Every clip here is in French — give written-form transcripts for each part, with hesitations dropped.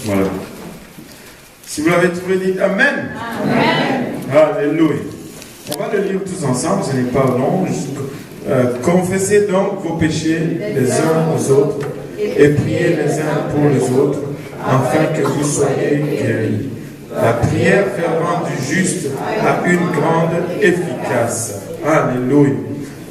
Voilà. Si vous l'avez trouvé, dites Amen. Amen. Alléluia. On va le lire tous ensemble, ce n'est pas long. Confessez donc vos péchés les uns aux autres et priez les uns pour les autres, afin que vous soyez guéris. La prière fervente du juste a une grande efficace. Alléluia.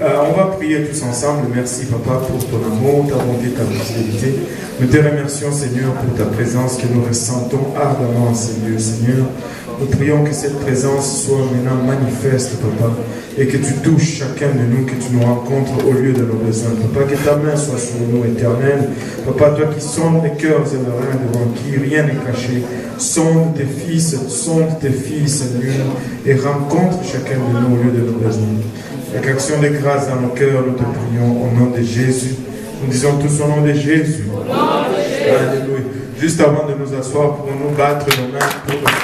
On va prier tous ensemble. Merci Papa pour ton amour, ta bonté, ta fidélité. Nous te remercions Seigneur pour ta présence que nous ressentons ardemment Seigneur. Nous prions que cette présence soit maintenant manifeste Papa et que tu touches chacun de nous, que tu nous rencontres au lieu de nos besoins. Papa, que ta main soit sur nous éternelle. Papa, toi qui sondes les cœurs et les reins devant qui rien n'est caché, sonde tes fils, sonde tes filles Seigneur et rencontre chacun de nous au lieu de nos besoins. Avec action de grâce dans nos cœurs, nous te prions au nom de Jésus. Nous disons tous au nom de Jésus. Alléluia. Juste avant de nous asseoir, pour nous battre nos mains pour le Seigneur.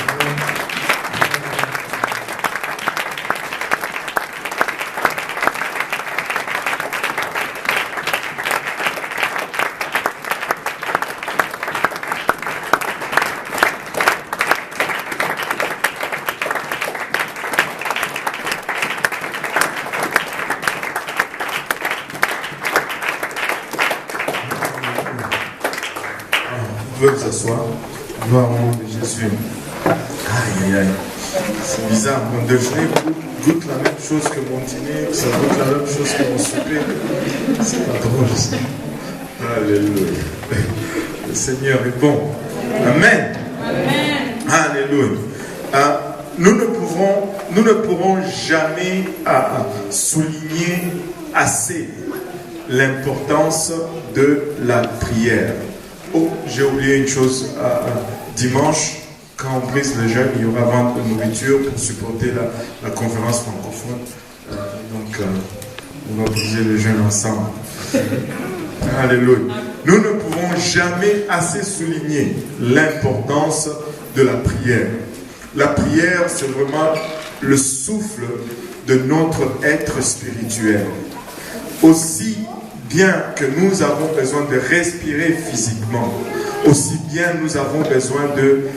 Gloire au nom de Jésus. Aïe, aïe, aïe. C'est bizarre. Mon déjeuner goûte la même chose que mon dîner. Ça goûte la même chose que mon souper. C'est pas drôle, ça. Alléluia. Le Seigneur est bon. Amen. Amen. Alléluia. Nous ne pourrons jamais souligner assez l'importance de la prière. Oh, j'ai oublié une chose. Dimanche, quand on brise le jeûne, il y aura vente de nourriture pour supporter la conférence francophone. Donc, on va briser le jeûne ensemble. Alléluia. Nous ne pouvons jamais assez souligner l'importance de la prière. La prière, c'est vraiment le souffle de notre être spirituel. Aussi bien que nous avons besoin de respirer physiquement, aussi bien nous avons besoin de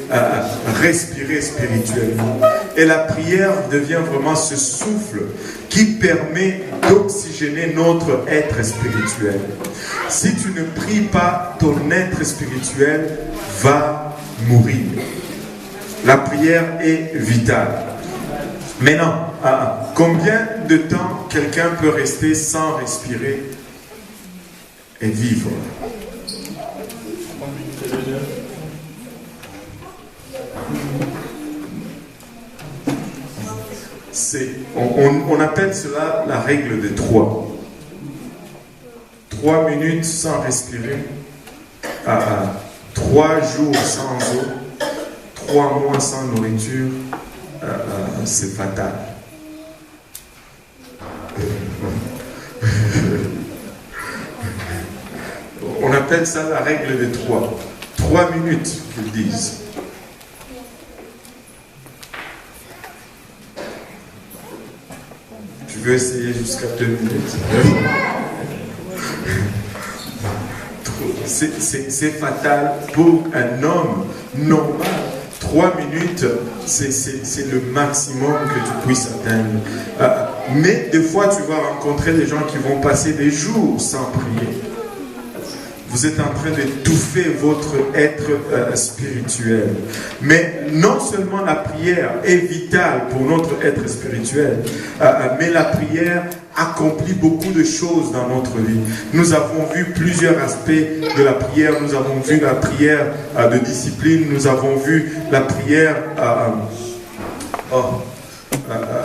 respirer spirituellement. Et la prière devient vraiment ce souffle qui permet d'oxygéner notre être spirituel. Si tu ne pries pas, ton être spirituel va mourir. La prière est vitale. Maintenant, combien de temps quelqu'un peut rester sans respirer et vivre? On appelle cela la règle de 3. 3 minutes sans respirer, 3 jours sans eau, 3 mois sans nourriture, c'est fatal. On appelle ça la règle de 3. 3 minutes, qu'ils disent. Tu veux essayer jusqu'à 2 minutes? C'est fatal pour un homme normal. 3 minutes, c'est le maximum que tu puisses atteindre. Mais des fois, tu vas rencontrer des gens qui vont passer des jours sans prier. Vous êtes en train d'étouffer votre être spirituel. Mais non seulement la prière est vitale pour notre être spirituel, mais la prière accomplit beaucoup de choses dans notre vie. Nous avons vu plusieurs aspects de la prière. Nous avons vu la prière de discipline. Nous avons vu la prière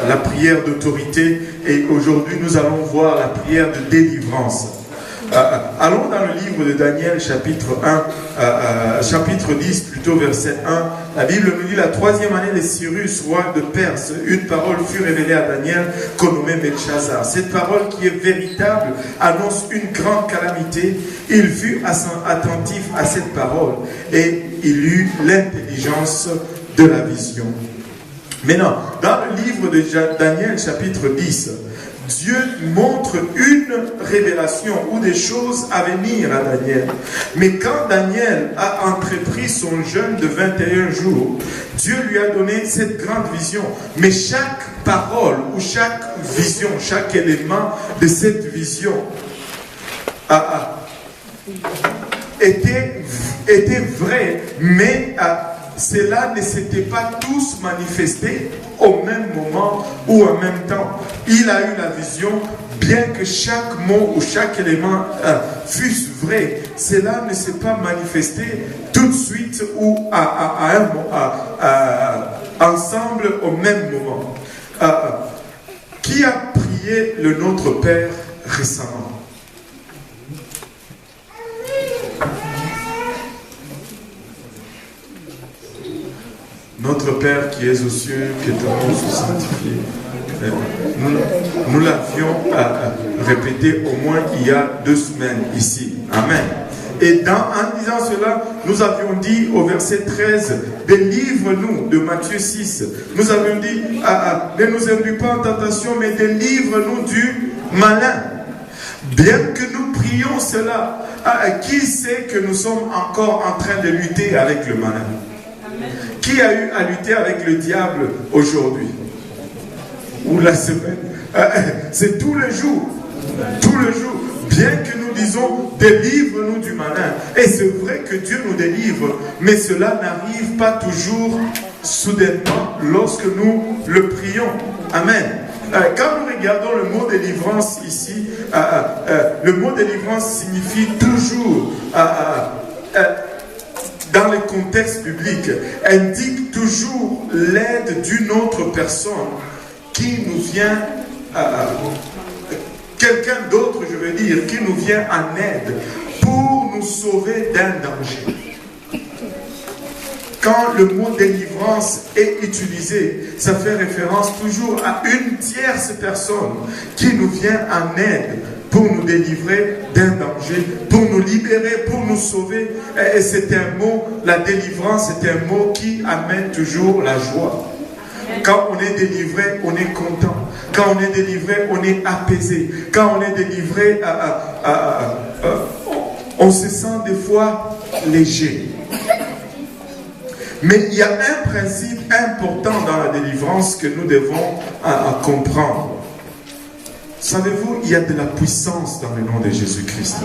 la prière d'autorité. Et aujourd'hui, nous allons voir la prière de délivrance. Allons dans le livre de Daniel, chapitre 10, plutôt verset 1. La Bible nous dit: la 3e année de Cyrus, roi de Perse, une parole fut révélée à Daniel qu'on nommait Belchazzar. Cette parole, qui est véritable, annonce une grande calamité. Il fut attentif à cette parole et il eut l'intelligence de la vision. Maintenant, dans le livre de Daniel, chapitre 10, Dieu montre une révélation ou des choses à venir à Daniel. Mais quand Daniel a entrepris son jeûne de 21 jours, Dieu lui a donné cette grande vision. Mais chaque parole ou chaque vision, chaque élément de cette vision était vrai, mais cela ne s'était pas tous manifesté au même moment ou en même temps. Il a eu la vision, bien que chaque mot ou chaque élément fût vrai, cela ne s'est pas manifesté tout de suite ou ensemble au même moment. Qui a prié le Notre Père récemment? Notre Père qui es aux cieux, que ton nom soit sanctifié. Nous l'avions répété au moins il y a 2 semaines ici. Amen. Et en disant cela, nous avions dit au verset 13, délivre-nous de Matthieu 6. Nous avions dit, ne nous induis pas en tentation, mais délivre-nous du malin. Bien que nous prions cela, qui sait que nous sommes encore en train de lutter avec le malin? Qui a eu à lutter avec le diable aujourd'hui? Ou la semaine? C'est tous les jours. Tous les jours. Bien que nous disons, délivre-nous du malin. Et c'est vrai que Dieu nous délivre, mais cela n'arrive pas toujours soudainement lorsque nous le prions. Amen. Quand nous regardons le mot délivrance ici, le mot délivrance signifie toujours... dans le contexte biblique, indique toujours l'aide d'une autre personne qui nous vient, quelqu'un d'autre, je veux dire, qui nous vient en aide pour nous sauver d'un danger. Quand le mot délivrance est utilisé, ça fait référence toujours à une tierce personne qui nous vient en aide pour nous délivrer d'un danger, pour nous libérer, pour nous sauver. Et c'est un mot, la délivrance, c'est un mot qui amène toujours la joie. Quand on est délivré, on est content. Quand on est délivré, on est apaisé. Quand on est délivré, on se sent des fois léger. Mais il y a un principe important dans la délivrance que nous devons comprendre. Savez-vous, il y a de la puissance dans le nom de Jésus-Christ.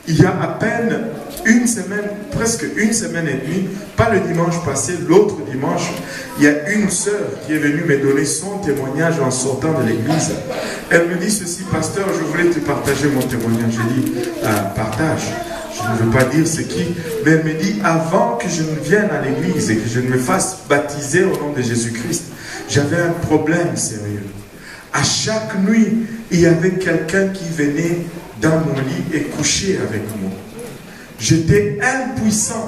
Il y a à peine une semaine, presque une semaine et demie, pas le dimanche passé, l'autre dimanche, il y a une sœur qui est venue me donner son témoignage en sortant de l'église. Elle me dit ceci, pasteur, je voulais te partager mon témoignage. Je dis, partage. Je ne veux pas dire c'est qui, mais elle me dit, avant que je ne vienne à l'église et que je ne me fasse baptiser au nom de Jésus-Christ, j'avais un problème sérieux. À chaque nuit, il y avait quelqu'un qui venait dans mon lit et couchait avec moi. J'étais impuissant.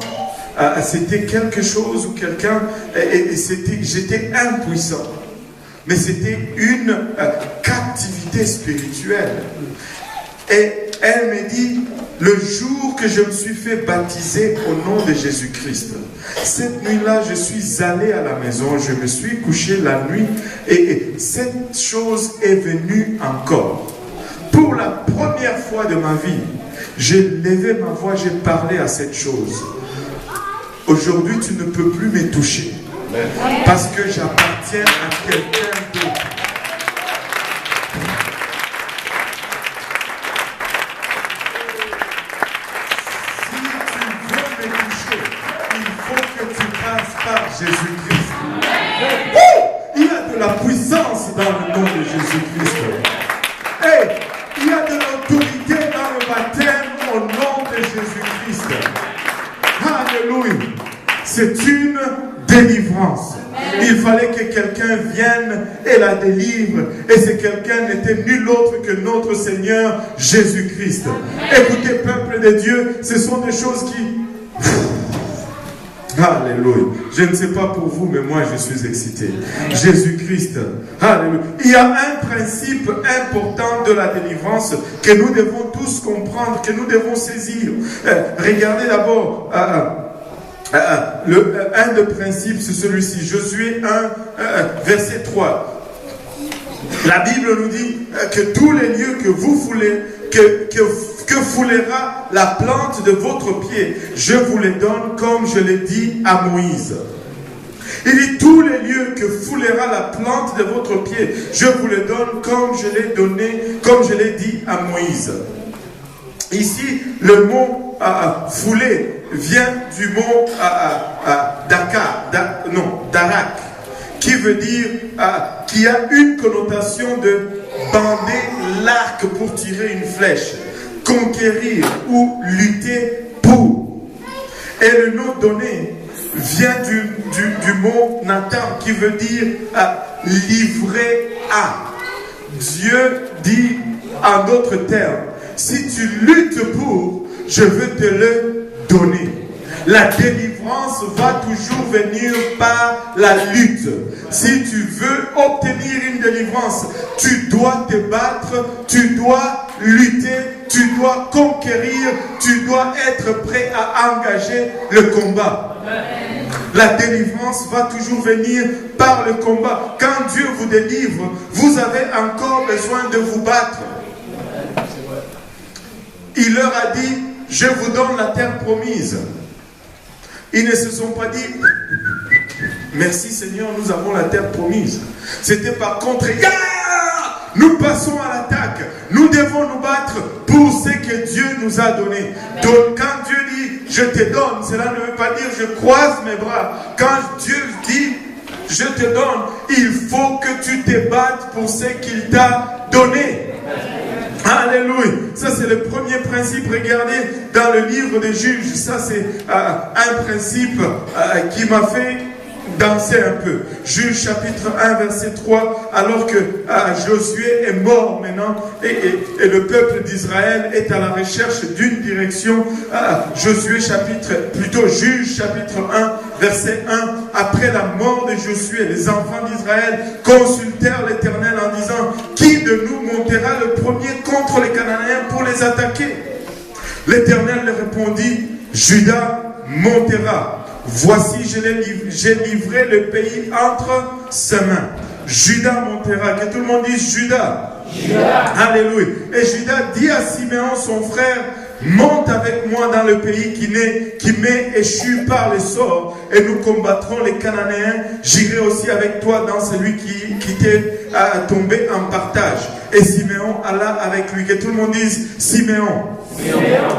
C'était quelque chose ou quelqu'un, j'étais impuissant. Mais c'était une captivité spirituelle. Et elle me dit, le jour que je me suis fait baptiser au nom de Jésus-Christ, cette nuit-là, je suis allé à la maison, je me suis couché la nuit et cette chose est venue encore. Pour la première fois de ma vie, j'ai levé ma voix, j'ai parlé à cette chose. Aujourd'hui, tu ne peux plus me toucher parce que j'appartiens à quelqu'un d'autre. Jésus-Christ. Il y a de la puissance dans le nom de Jésus-Christ. Et il y a de l'autorité dans le baptême au nom de Jésus-Christ. Alléluia. C'est une délivrance. Il fallait que quelqu'un vienne et la délivre. Et ce quelqu'un n'était nul autre que notre Seigneur Jésus-Christ. Écoutez, peuple de Dieu, ce sont des choses qui... Alléluia. Je ne sais pas pour vous, mais moi je suis excité. Jésus-Christ. Alléluia. Il y a un principe important de la délivrance que nous devons tous comprendre, que nous devons saisir. Regardez d'abord. Un des principes, c'est celui-ci. Josué 1, verset 3. La Bible nous dit que tous les lieux que vous foulez, que foulera la plante de votre pied, je vous les donne comme je l'ai dit à Moïse. Il dit tous les lieux que foulera la plante de votre pied, je vous les donne comme je l'ai donné, comme je l'ai dit à Moïse. Ici, le mot fouler vient du mot darak, qui veut dire qui a une connotation de bander l'arc pour tirer une flèche, conquérir ou lutter pour. Et le nom donné vient du mot Nathan qui veut dire livrer à. Dieu dit en d'autres termes, si tu luttes pour, je veux te le donner. La délivrance va toujours venir par la lutte. Si tu veux obtenir une délivrance, tu dois te battre, tu dois lutter, tu dois conquérir, tu dois être prêt à engager le combat. La délivrance va toujours venir par le combat. Quand Dieu vous délivre, vous avez encore besoin de vous battre. Il leur a dit, je vous donne la terre promise. Ils ne se sont pas dit, merci Seigneur, nous avons la terre promise. C'était par contre, nous passons à l'attaque. Nous devons nous battre pour ce que Dieu nous a donné. Donc quand Dieu dit, je te donne, cela ne veut pas dire, je croise mes bras. Quand Dieu dit, je te donne, il faut que tu te battes pour ce qu'il t'a donné. Alléluia. Ça c'est le premier principe. Regardez dans le livre des Juges. Ça c'est un principe qui m'a fait danser un peu. Juges chapitre 1 verset 3. Alors que Josué est mort maintenant et le peuple d'Israël est à la recherche d'une direction. Juges chapitre 1 verset 1. Après la mort de Josué, les enfants d'Israël consultèrent l'Éternel en disant, qui de nous montera le premier contre les Cananéens pour les attaquer? L'Éternel leur répondit, Juda montera. Voici, j'ai livré le pays entre ses mains. Juda montera. Que tout le monde dise Juda. Alléluia. Et Juda dit à Siméon, son frère, monte avec moi dans le pays qui m'est échu par le sort, et nous combattrons les Cananéens. J'irai aussi avec toi dans celui qui t'est tombé en partage. Et Siméon alla avec lui. Que tout le monde dise Siméon.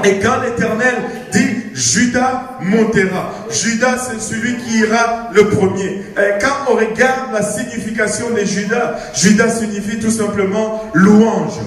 Et quand l'Éternel dit Juda montera, Juda c'est celui qui ira le premier. Et quand on regarde la signification de Juda, Juda signifie tout simplement louange.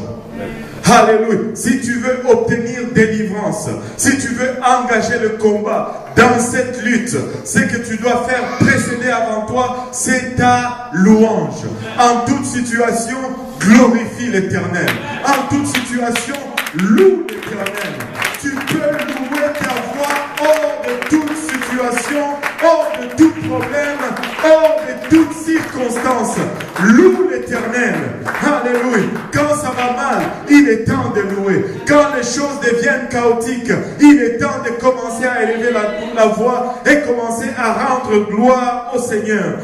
Alléluia. Si tu veux obtenir délivrance, si tu veux engager le combat dans cette lutte, ce que tu dois faire précéder avant toi, c'est ta louange. En toute situation, glorifie l'Éternel. En toute situation, loue l'Éternel. Tu peux louer ta voix hors de toute situation, hors de tout problème, hors de toute circonstance. Loue l'Éternel. Alléluia. Quand ça va mal, il est temps de louer. Quand les choses deviennent chaotiques, il est temps de commencer à élever la voix et commencer à rendre gloire au Seigneur.